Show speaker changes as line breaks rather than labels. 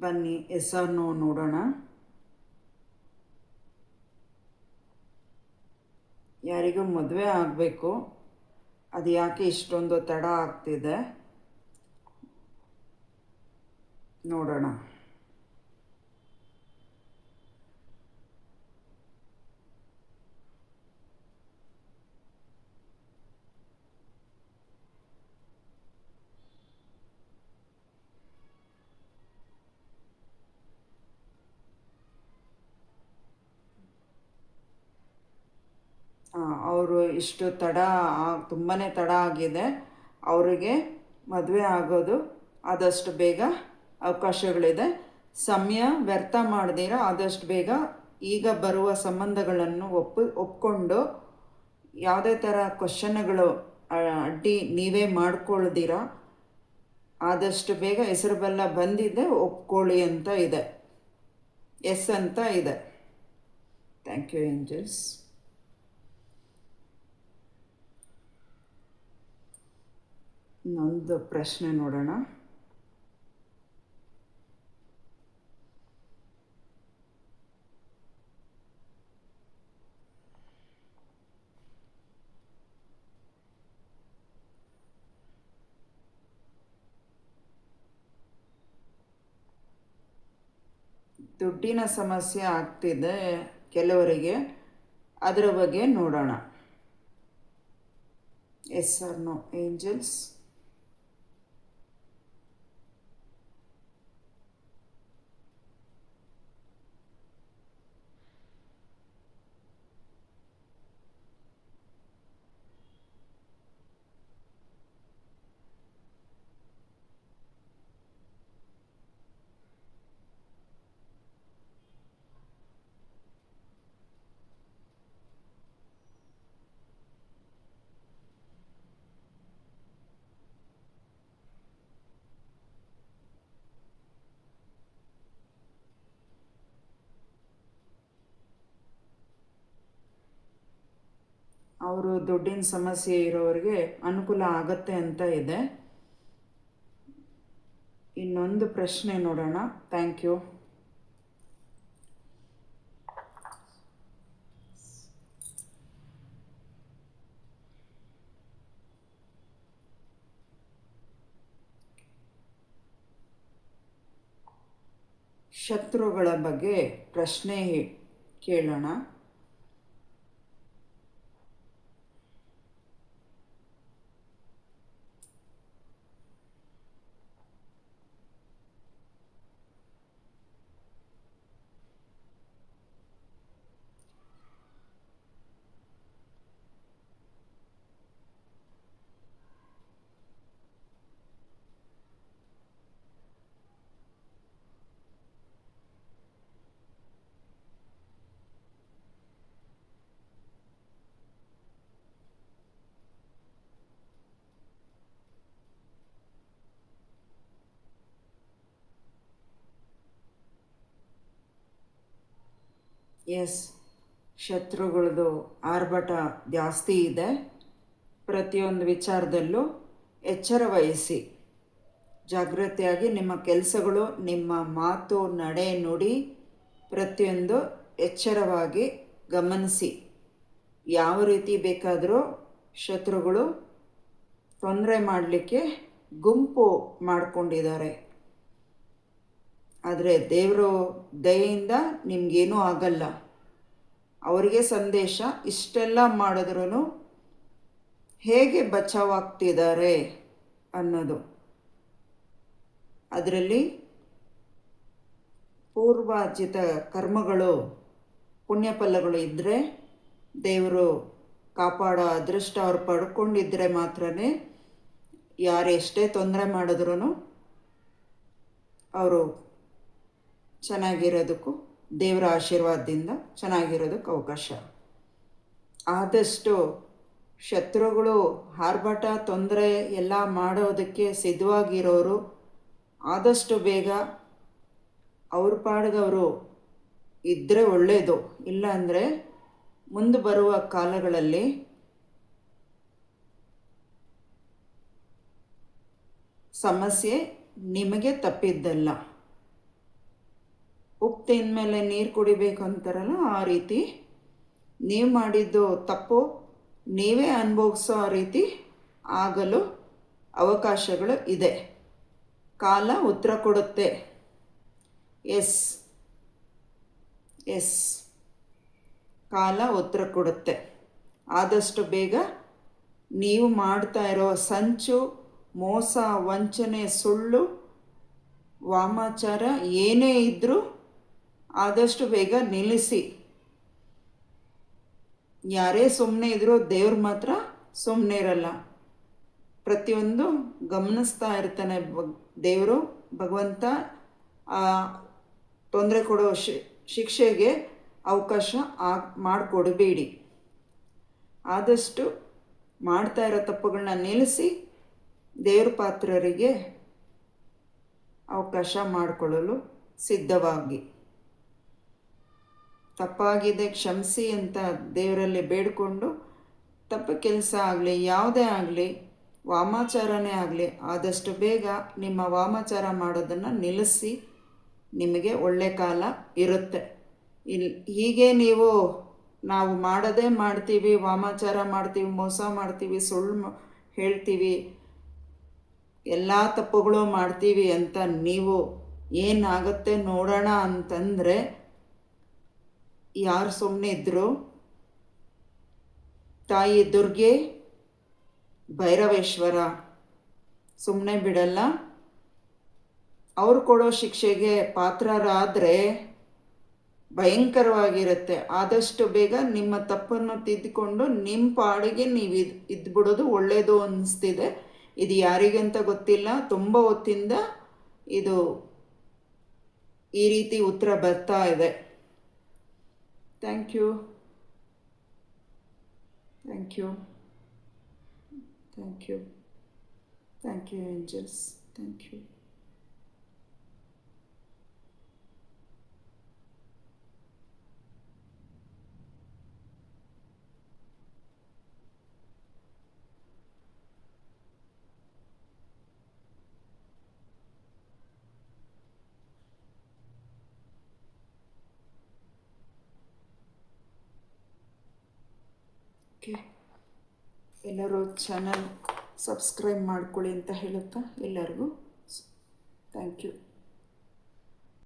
ಬನ್ನಿ S or no ನೋಡೋಣ. ಯಾರಿಗೂ ಮದುವೆ ಆಗಬೇಕು, ಅದು ಯಾಕೆ ಇಷ್ಟೊಂದು ತಡ ಆಗ್ತಿದೆ ನೋಡೋಣ. ಅವರು ಇಷ್ಟು ತುಂಬಾ ತಡ ಆಗಿದೆ. ಅವರಿಗೆ ಮದುವೆ ಆಗೋದು ಆದಷ್ಟು ಬೇಗ ಅವಕಾಶಗಳಿದೆ. ಸಮಯ ವ್ಯರ್ಥ ಮಾಡ್ದಿರ ಆದಷ್ಟು ಬೇಗ ಈಗ ಬರುವ ಸಂಬಂಧಗಳನ್ನು ಒಪ್ಕೊಂಡು ಯಾವುದೇ ಥರ ಕ್ವಶನ್ಗಳು ಅಡ್ಡಿ ನೀವೇ ಮಾಡ್ಕೊಳ್ದಿರ ಆದಷ್ಟು ಬೇಗ ಹೆಸರು ಬೆಲ್ಲ ಬಂದಿದ್ದೆ ಒಪ್ಕೊಳ್ಳಿ ಅಂತ ಇದೆ. ಎಸ್ ಅಂತ ಇದೆ. Thank you angels. ಇನ್ನೊಂದು ಪ್ರಶ್ನೆ ನೋಡೋಣ. ದುಡ್ಡಿನ ಸಮಸ್ಯೆ ಆಗ್ತಿದೆ ಕೆಲವರಿಗೆ, ಅದರ ಬಗ್ಗೆ ನೋಡೋಣ. Yes or no angels. ಅವರು ದುಡ್ಡಿನ ಸಮಸ್ಯೆ ಇರೋರಿಗೆ ಅನುಕೂಲ ಆಗತ್ತೆ ಅಂತ ಇದೆ. ಇನ್ನೊಂದು ಪ್ರಶ್ನೆ ನೋಡೋಣ. Thank you. ಶತ್ರುಗಳ ಬಗ್ಗೆ ಪ್ರಶ್ನೆ ಕೇಳೋಣ. ಎಸ್, ಶತ್ರುಗಳದು ಆರ್ಭಟ ಜಾಸ್ತಿ ಇದೆ. ಪ್ರತಿಯೊಂದು ವಿಚಾರದಲ್ಲೂ ಎಚ್ಚರ ವಹಿಸಿ, ಜಾಗೃತಿಯಾಗಿ ನಿಮ್ಮ ಕೆಲಸಗಳು, ನಿಮ್ಮ ಮಾತು, ನಡೆ, ನುಡಿ ಪ್ರತಿಯೊಂದು ಎಚ್ಚರವಾಗಿ ಗಮನಿಸಿ. ಯಾವ ರೀತಿ ಬೇಕಾದರೂ ಶತ್ರುಗಳು ತೊಂದರೆ ಮಾಡಲಿಕ್ಕೆ ಗುಂಪು ಮಾಡಿಕೊಂಡಿದ್ದಾರೆ. ಆದರೆ ದೇವರ ದಯೆಯಿಂದ ನಿಮಗೇನೂ ಆಗಲ್ಲ. ಅವರಿಗೆ ಸಂದೇಶ, ಇಷ್ಟೆಲ್ಲ ಮಾಡಿದ್ರೂ ಹೇಗೆ ಬಚಾವಾಗ್ತಿದ್ದಾರೆ ಅನ್ನೋದು. ಅದರಲ್ಲಿ ಪೂರ್ವಾರ್ಜಿತ ಕರ್ಮಗಳು, ಪುಣ್ಯಫಲಗಳು ಇದ್ದರೆ ದೇವರು ಕಾಪಾಡೋ ಅದೃಷ್ಟ ಅವ್ರು ಪಡ್ಕೊಂಡಿದ್ದರೆ ಮಾತ್ರ ಯಾರೆಷ್ಟೇ ತೊಂದರೆ ಮಾಡಿದ್ರೂ ಅವರು ಚೆನ್ನಾಗಿರೋದಕ್ಕೂ, ದೇವರ ಆಶೀರ್ವಾದದಿಂದ ಚೆನ್ನಾಗಿರೋದಕ್ಕೆ ಅವಕಾಶ. ಆದಷ್ಟು ಶತ್ರುಗಳು ಆರ್ಭಟ, ತೊಂದರೆ ಎಲ್ಲ ಮಾಡೋದಕ್ಕೆ ಸಿದ್ಧವಾಗಿರೋರು ಆದಷ್ಟು ಬೇಗ ಅವ್ರ ಪಾಡಿಗವರು ಇದ್ದರೆ ಒಳ್ಳೆಯದು. ಇಲ್ಲ ಅಂದರೆ ಮುಂದೆ ಬರುವ ಕಾಲಗಳಲ್ಲಿ ಸಮಸ್ಯೆ ನಿಮಗೆ ತಪ್ಪಿದ್ದಲ್ಲ. ಉಪ್ಪು ತಿಂದಮೇಲೆ ನೀರು ಕುಡಿಬೇಕು ಅಂತಾರಲ್ಲ, ಆ ರೀತಿ ನೀವು ಮಾಡಿದ್ದು ತಪ್ಪು ನೀವೇ ಅನುಭವಿಸೋ ರೀತಿ ಆಗಲು ಅವಕಾಶಗಳು ಇದೆ. ಕಾಲ ಉತ್ತರ ಕೊಡುತ್ತೆ. ಎಸ್ ಎಸ್ ಕಾಲ ಉತ್ತರ ಕೊಡುತ್ತೆ. ಆದಷ್ಟು ಬೇಗ ನೀವು ಮಾಡ್ತಾ ಇರೋ ಸಂಚು, ಮೋಸ, ವಂಚನೆ, ಸುಳ್ಳು, ವಾಮಾಚಾರ ಏನೇ ಇದ್ದರೂ ಆದಷ್ಟು ಬೇಗ ನಿಲ್ಲಿಸಿ. ಯಾರೇ ಸುಮ್ಮನೆ ಇದ್ರೂ ದೇವ್ರು ಮಾತ್ರ ಸುಮ್ಮನೆ ಇರಲ್ಲ. ಪ್ರತಿಯೊಂದು ಗಮನಿಸ್ತಾ ಇರ್ತಾನೆ ದೇವರು. ಭಗವಂತ ಆ ತೊಂದರೆ ಕೊಡೋ ಶಿಕ್ಷೆಗೆ ಅವಕಾಶ ಮಾಡಿಕೊಡಬೇಡಿ. ಆದಷ್ಟು ಮಾಡ್ತಾ ಇರೋ ತಪ್ಪುಗಳನ್ನ ನಿಲ್ಲಿಸಿ ದೇವ್ರ ಪಾತ್ರರಿಗೆ ಅವಕಾಶ ಮಾಡಿಕೊಳ್ಳಲು ಸಿದ್ಧವಾಗಿ. ತಪ್ಪಾಗಿದೆ ಕ್ಷಮಿಸಿ ಅಂತ ದೇವರಲ್ಲಿ ಬೇಡಿಕೊಂಡು, ತಪ್ಪು ಕೆಲಸ ಆಗಲಿ ಯಾವುದೇ ಆಗಲಿ, ವಾಮಾಚಾರನೇ ಆಗಲಿ, ಆದಷ್ಟು ಬೇಗ ನಿಮ್ಮ ವಾಮಾಚಾರ ಮಾಡೋದನ್ನು ನಿಲ್ಲಿಸಿ. ನಿಮಗೆ ಒಳ್ಳೆ ಕಾಲ ಇರುತ್ತೆ. ಹೀಗೆ ನಾವು ಮಾಡೋದೇ ಮಾಡ್ತೀವಿ, ವಾಮಾಚಾರ ಮಾಡ್ತೀವಿ, ಮೋಸ ಮಾಡ್ತೀವಿ, ಸುಳ್ಳು ಹೇಳ್ತೀವಿ, ಎಲ್ಲ ತಪ್ಪುಗಳು ಮಾಡ್ತೀವಿ ಅಂತ ನೀವು ಏನಾಗುತ್ತೆ ನೋಡೋಣ ಅಂತಂದರೆ ಯಾರು ಸುಮ್ಮನೆ ಇದ್ದರು? ತಾಯಿ ದುರ್ಗೆ, ಭೈರವೇಶ್ವರ ಸುಮ್ಮನೆ ಬಿಡಲ್ಲ. ಅವ್ರು ಕೊಡೋ ಶಿಕ್ಷೆಗೆ ಪಾತ್ರರಾದರೆ ಭಯಂಕರವಾಗಿರುತ್ತೆ. ಆದಷ್ಟು ಬೇಗ ನಿಮ್ಮ ತಪ್ಪನ್ನು ತಿದ್ದುಕೊಂಡು ನಿಮ್ಮ ಪಾಡಿಗೆ ನೀವು ಇದ್ಬಿಡೋದು ಒಳ್ಳೆಯದು ಅನ್ನಿಸ್ತಿದೆ. ಇದು ಯಾರಿಗಂತ ಗೊತ್ತಿಲ್ಲ, ತುಂಬ ಹೊತ್ತಿಂದ ಇದು ಈ ರೀತಿ ಉತ್ತರ ಬರ್ತಾ ಇದೆ. Thank you thank you thank you thank you angels. Thank you. Okay, ಎಲ್ಲರೂ ಚಾನಲ್ ಸಬ್ಸ್ಕ್ರೈಬ್ ಮಾಡ್ಕೊಳ್ಳಿ ಅಂತ ಹೇಳುತ್ತಾ ಎಲ್ಲರಿಗೂ ಥ್ಯಾಂಕ್ ಯು.